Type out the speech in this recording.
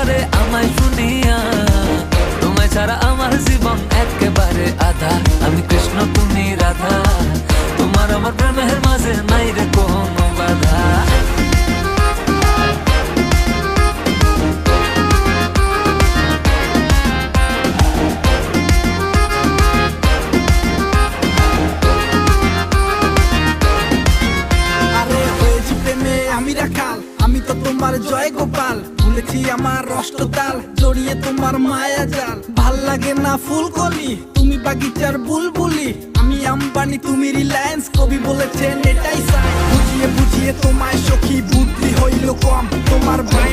করে আমায় শুনিয়া, তোমায় ছাড়া আমার জীবন একেবারে আধা। আমি কৃষ্ণ তুমি রাধা, তোমার আমার প্রেমের মাঝে নাই রে কোনো বাধা। আমি রাখাল, আমি তো তোমার জয় গোপাল, ভুলেছি আমার অষ্টতাল, জড়িয়ে তোমার মায়া জাল। ভাল লাগে না ফুলকলি, তুমি বাগিচার বুলবুলি, আমি আম্বানি তুমি রিলায়েন্স, কবি বলেছেন এটাই চাই। বুঝিয়ে বুঝিয়ে তোমায় সখী বুদ্ধি হইল কম, তোমার ভাই